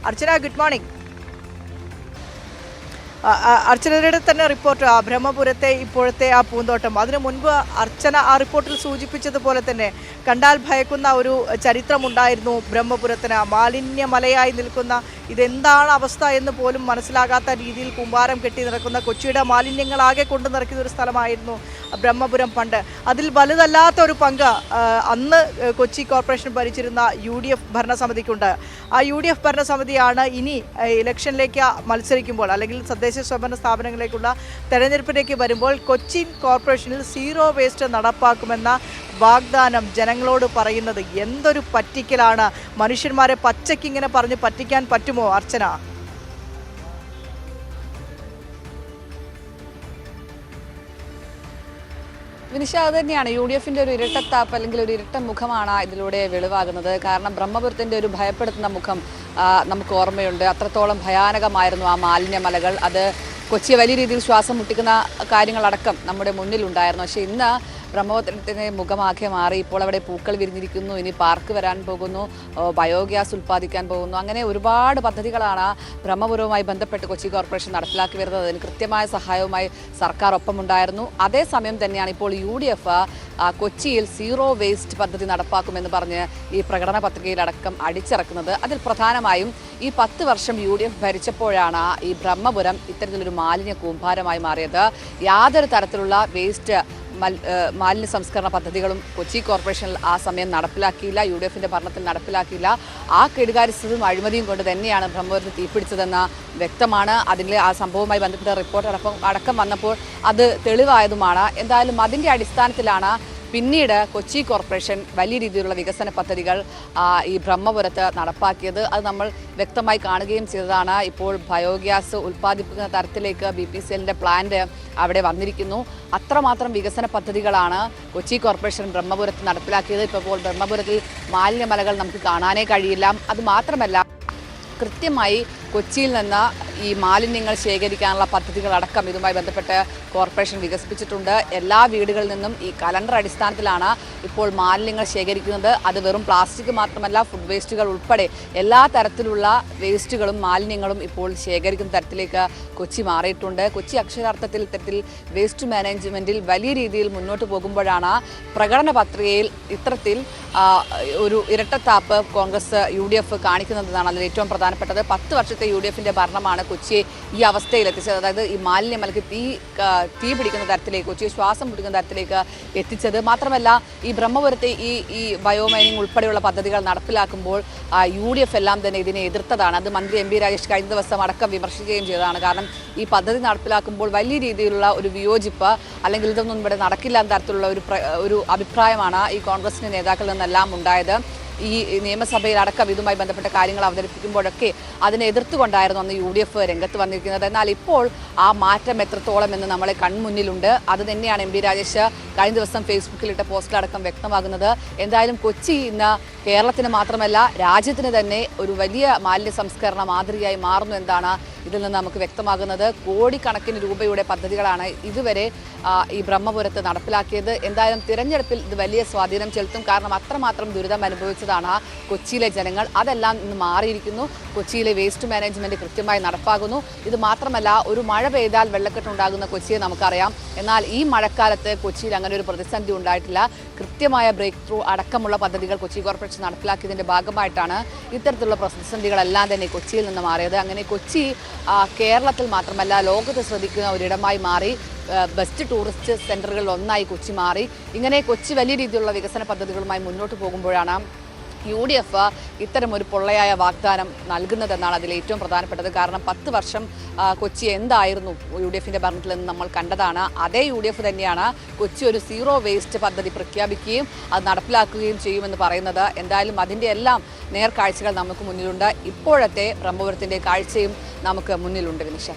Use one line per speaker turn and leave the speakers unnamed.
അർച്ചന, good morning. അർച്ചനയുടെ തന്നെ report, ബ്രഹ്മപുരത്തെ ഇപ്പോഴത്തെ ആ പൂന്തോട്ടം, അതിനു മുൻപ് അർച്ചന ആ റിപ്പോർട്ടിൽ സൂചിപ്പിച്ചതുപോലെ തന്നെ കണ്ടാൽ ഭയക്കുന്ന ഒരു ചരിത്രമുണ്ടായിരുന്നു ബ്രഹ്മപുരത്തിന്. മാലിന്യമലയായി നിൽക്കുന്ന, ഇതെന്താണ് അവസ്ഥ എന്ന് പോലും മനസ്സിലാകാത്ത രീതിയിൽ കൂമ്പാരം കെട്ടി നിറക്കുന്ന, കൊച്ചിയുടെ മാലിന്യങ്ങളാകെ കൊണ്ടു നിറയ്ക്കുന്ന ഒരു സ്ഥലമായിരുന്നു ബ്രഹ്മപുരം പണ്ട്. അതിൽ വലുതല്ലാത്ത ഒരു പങ്ക് അന്ന് കൊച്ചി കോർപ്പറേഷൻ ഭരിച്ചിരുന്ന UDF ഭരണസമിതിക്കുണ്ട്. ആ UDF ഭരണസമിതിയാണ് ഇനി ഇലക്ഷനിലേക്ക് മത്സരിക്കുമ്പോൾ, അല്ലെങ്കിൽ തദ്ദേശ സ്വയംഭരണ സ്ഥാപനങ്ങളിലേക്കുള്ള തെരഞ്ഞെടുപ്പിലേക്ക് വരുമ്പോൾ കൊച്ചി കോർപ്പറേഷനിൽ സീറോ വേസ്റ്റ് നടപ്പാക്കുമെന്ന വാഗ്ദാനം ജനങ്ങളോട് പറയുന്നത്. എന്തൊരു പറ്റിക്കലാണ്! മനുഷ്യന്മാരെ പച്ചയ്ക്ക് ഇങ്ങനെ പറഞ്ഞ് പറ്റിക്കാൻ പറ്റുമോ അർച്ചന?
വിനിഷ, അത് തന്നെയാണ് UDFന്റെ ഒരു ഇരട്ടത്താപ്പ് അല്ലെങ്കിൽ ഒരു ഇരട്ട മുഖമാണ് ഇതിലൂടെ വെളിവാകുന്നത്. കാരണം ബ്രഹ്മപുരത്തിന്റെ ഒരു ഭയപ്പെടുത്തുന്ന മുഖം നമുക്ക് ഓർമ്മയുണ്ട്. അത്രത്തോളം ഭയാനകമായിരുന്നു ആ മാലിന്യമലകൾ. അത് കൊച്ചിയെ വലിയ രീതിയിൽ ശ്വാസം മുട്ടിക്കുന്ന കാര്യങ്ങളടക്കം നമ്മുടെ മുന്നിലുണ്ടായിരുന്നു. പക്ഷേ ഇന്ന് ബ്രഹ്മപുരത്തിൻ്റെ മുഖമാകെ മാറി. ഇപ്പോൾ അവിടെ പൂക്കൾ വിരിഞ്ഞിരിക്കുന്നു, ഇനി പാർക്ക് വരാൻ പോകുന്നു, ബയോഗ്യാസ് ഉൽപ്പാദിക്കാൻ പോകുന്നു. അങ്ങനെ ഒരുപാട് പദ്ധതികളാണ് ബ്രഹ്മപുരവുമായി ബന്ധപ്പെട്ട് കൊച്ചി കോർപ്പറേഷൻ നടപ്പിലാക്കി വരുന്നത്. അതിന് കൃത്യമായ സഹായവുമായി സർക്കാർ ഒപ്പമുണ്ടായിരുന്നു. അതേസമയം തന്നെയാണ് ഇപ്പോൾ UDF കൊച്ചിയിൽ സീറോ വേസ്റ്റ് പദ്ധതി നടപ്പാക്കുമെന്ന് പറഞ്ഞ് ഈ പ്രകടന പത്രികയിലടക്കം അടിച്ചിറക്കുന്നത്. അതിൽ പ്രധാനമായും ഈ 10 വർഷം UDF ഭരിച്ചപ്പോഴാണ് ഈ ബ്രഹ്മപുരം ഇത്തരത്തിലൊരു മാലിന്യ കൂമ്പാരമായി മാറിയത്. യാതൊരു തരത്തിലുള്ള വേസ്റ്റ് മാലിന്യ സംസ്കരണ പദ്ധതികളും കൊച്ചി കോർപ്പറേഷനിൽ ആ സമയം നടപ്പിലാക്കിയില്ല. UDFന്റെ ഭരണത്തിൽ നടപ്പിലാക്കിയില്ല. ആ കെടുകാര്യസ്ഥതയും അഴിമതിയും കൊണ്ട് തന്നെയാണ് ബ്രഹ്മപുരത്ത് തീപിടിച്ചതെന്ന് വ്യക്തമാണ്. അതിലെ ആ സംഭവവുമായി ബന്ധപ്പെട്ട റിപ്പോർട്ട് അടക്കം വന്നപ്പോൾ അത് തെളിവായതുമാണ്. എന്തായാലും അതിൻ്റെ അടിസ്ഥാനത്തിലാണ് പിന്നീട് കൊച്ചി കോർപ്പറേഷൻ വലിയ രീതിയിലുള്ള വികസന പദ്ധതികൾ ഈ ബ്രഹ്മപുരത്ത് നടപ്പാക്കിയത്. അത് നമ്മൾ വ്യക്തമായി കാണുകയും ചെയ്തതാണ്. ഇപ്പോൾ ബയോഗ്യാസ് ഉൽപ്പാദിപ്പിക്കുന്ന തരത്തിലേക്ക് BPCLന്റെ പ്ലാന്റ് അവിടെ വന്നിരിക്കുന്നു. അത്രമാത്രം വികസന പദ്ധതികളാണ് കൊച്ചി കോർപ്പറേഷൻ ബ്രഹ്മപുരത്ത് നടപ്പിലാക്കിയത്. ഇപ്പോൾ ബ്രഹ്മപുരത്തിൽ മാലിന്യമലകൾ നമുക്ക് കാണാനേ കഴിയില്ല. അതുമാത്രമല്ല, കൃത്യമായി കൊച്ചിയിൽ നിന്ന് ഈ മാലിന്യങ്ങൾ ശേഖരിക്കാനുള്ള പദ്ധതികളടക്കം ഇതുമായി ബന്ധപ്പെട്ട് കോർപ്പറേഷൻ വികസിപ്പിച്ചിട്ടുണ്ട്. എല്ലാ വീടുകളിൽ നിന്നും ഈ കലണ്ടർ അടിസ്ഥാനത്തിലാണ് ഇപ്പോൾ മാലിന്യങ്ങൾ ശേഖരിക്കുന്നത്. അത് വെറും പ്ലാസ്റ്റിക് മാത്രമല്ല, ഫുഡ് വേസ്റ്റുകൾ ഉൾപ്പെടെ എല്ലാ തരത്തിലുള്ള വേസ്റ്റുകളും മാലിന്യങ്ങളും ഇപ്പോൾ ശേഖരിക്കുന്ന തരത്തിലേക്ക് കൊച്ചി മാറിയിട്ടുണ്ട്. കൊച്ചി അക്ഷരാർത്ഥത്തിൽ ഇത്തരത്തിൽ വേസ്റ്റ് മാനേജ്മെൻറ്റിൽ വലിയ രീതിയിൽ മുന്നോട്ട് പോകുമ്പോഴാണ് പ്രകടന പത്രികയിൽ ഇത്തരത്തിൽ ഒരു ഇരട്ടത്താപ്പ് കോൺഗ്രസ് UDF കാണിക്കുന്നതാണ് അതിൽ ഏറ്റവും പ്രധാനപ്പെട്ടത്. 10 വർഷത്തെ UDFന്റെ ഭരണമാണ് കൊച്ചിയെ ഈ അവസ്ഥയിലെത്തിച്ചത്. അതായത് ഈ മാലിന്യമലക്ക് തീ പിടിക്കുന്ന തരത്തിലേക്ക്, കൊച്ചിയെ ശ്വാസം പിടിക്കുന്ന തരത്തിലേക്ക് എത്തിച്ചത്. മാത്രമല്ല, ഈ ബ്രഹ്മപുരത്തെ ഈ ബയോമൈനിങ് ഉൾപ്പെടെയുള്ള പദ്ധതികൾ നടപ്പിലാക്കുമ്പോൾ UDF എല്ലാം തന്നെ ഇതിനെ എതിർത്തതാണ്. അത് മന്ത്രി MP രാജേഷ് കഴിഞ്ഞ ദിവസം അടക്കം വിമർശിക്കുകയും ചെയ്തതാണ്. കാരണം ഈ പദ്ധതി നടപ്പിലാക്കുമ്പോൾ വലിയ രീതിയിലുള്ള ഒരു വിയോജിപ്പ്, അല്ലെങ്കിൽ ഇതൊന്നും ഇവിടെ നടക്കില്ല എന്ന തരത്തിലുള്ള ഒരു അഭിപ്രായമാണ് ഈ കോൺഗ്രസിന്റെ നേതാക്കളിൽ നിന്നെല്ലാം ഉണ്ടായത്. ഈ നിയമസഭയിലടക്കം ഇതുമായി ബന്ധപ്പെട്ട കാര്യങ്ങൾ അവതരിപ്പിക്കുമ്പോഴൊക്കെ അതിനെ എതിർത്തുകൊണ്ടായിരുന്നു അന്ന് UDF രംഗത്ത് വന്നിരിക്കുന്നത്. എന്നാൽ ഇപ്പോൾ ആ മാറ്റം എത്രത്തോളം എന്ന് നമ്മളെ കൺമുന്നിലുണ്ട്. അത് തന്നെയാണ് MP രാജേഷ് കഴിഞ്ഞ ദിവസം ഫേസ്ബുക്കിലിട്ട പോസ്റ്റിലടക്കം വ്യക്തമാകുന്നത്. എന്തായാലും കൊച്ചി ഇന്ന് കേരളത്തിന് മാത്രമല്ല രാജ്യത്തിന് തന്നെ ഒരു വലിയ മാലിന്യ സംസ്കരണ മാതൃകയായി മാറുന്നു എന്നാണ് ഇതിൽ നിന്ന് നമുക്ക് വ്യക്തമാകുന്നത്. കോടിക്കണക്കിന് രൂപയുടെ പദ്ധതികളാണ് ഇതുവരെ ഈ ബ്രഹ്മപുരത്ത് നടപ്പിലാക്കിയത്. എന്തായാലും തിരഞ്ഞെടുപ്പിൽ ഇത് വലിയ സ്വാധീനം ചെലുത്തും. കാരണം അത്രമാത്രം ദുരിതം അനുഭവിച്ചതാണ് കൊച്ചിയിലെ ജനങ്ങൾ. അതെല്ലാം ഇന്ന് മാറിയിരിക്കുന്നു. കൊച്ചിയിലെ വേസ്റ്റ് മാനേജ്മെൻറ്റ് കൃത്യമായി നടപ്പാകുന്നു. ഇത് മാത്രമല്ല, ഒരു മഴ പെയ്താൽ വെള്ളക്കെട്ടുണ്ടാകുന്ന കൊച്ചിയെ നമുക്കറിയാം. എന്നാൽ ഈ മഴക്കാലത്ത് കൊച്ചിയിൽ അങ്ങനെ ഒരു പ്രതിസന്ധി ഉണ്ടായിട്ടില്ല. കൃത്യമായ ബ്രേക്ക് ത്രൂ അടക്കമുള്ള പദ്ധതികൾ കൊച്ചി കോർപ്പറേഷൻ നടപ്പിലാക്കിയതിൻ്റെ ഭാഗമായിട്ടാണ് ഇത്തരത്തിലുള്ള പ്രതിസന്ധികളെല്ലാം തന്നെ കൊച്ചിയിൽ നിന്ന് മാറിയത്. അങ്ങനെ കൊച്ചി കേരളത്തിൽ മാത്രമല്ല ലോകത്ത് ശ്രദ്ധിക്കുന്ന ഒരിടമായി മാറി. ബെസ്റ്റ് ടൂറിസ്റ്റ് സെൻ്ററുകളിൽ ഒന്നായി കൊച്ചി മാറി. ഇങ്ങനെ കൊച്ചി വലിയ രീതിയിലുള്ള വികസന പദ്ധതികളുമായി മുന്നോട്ട് പോകുമ്പോഴാണ് UDF ഇത്തരം ഒരു പൊള്ളയായ വാഗ്ദാനം നൽകുന്നതെന്നാണ് അതിൽ ഏറ്റവും പ്രധാനപ്പെട്ടത്. കാരണം 10 വർഷം കൊച്ചി എന്തായിരുന്നു UDFന്റെ ഭരണത്തിൽ നിന്ന് നമ്മൾ കണ്ടതാണ്. അതേ UDF തന്നെയാണ് കൊച്ചി ഒരു സീറോ വേസ്റ്റ് പദ്ധതി പ്രഖ്യാപിക്കുകയും അത് നടപ്പിലാക്കുകയും ചെയ്യുമെന്ന് പറയുന്നത്. എന്തായാലും അതിൻ്റെ എല്ലാം നേർക്കാഴ്ചകൾ നമുക്ക് മുന്നിലുണ്ട്. ഇപ്പോഴത്തെ ബ്രഹ്മപുരത്തിൻ്റെ കാഴ്ചയും നമുക്ക് മുന്നിലുണ്ട്. വിനിഷ.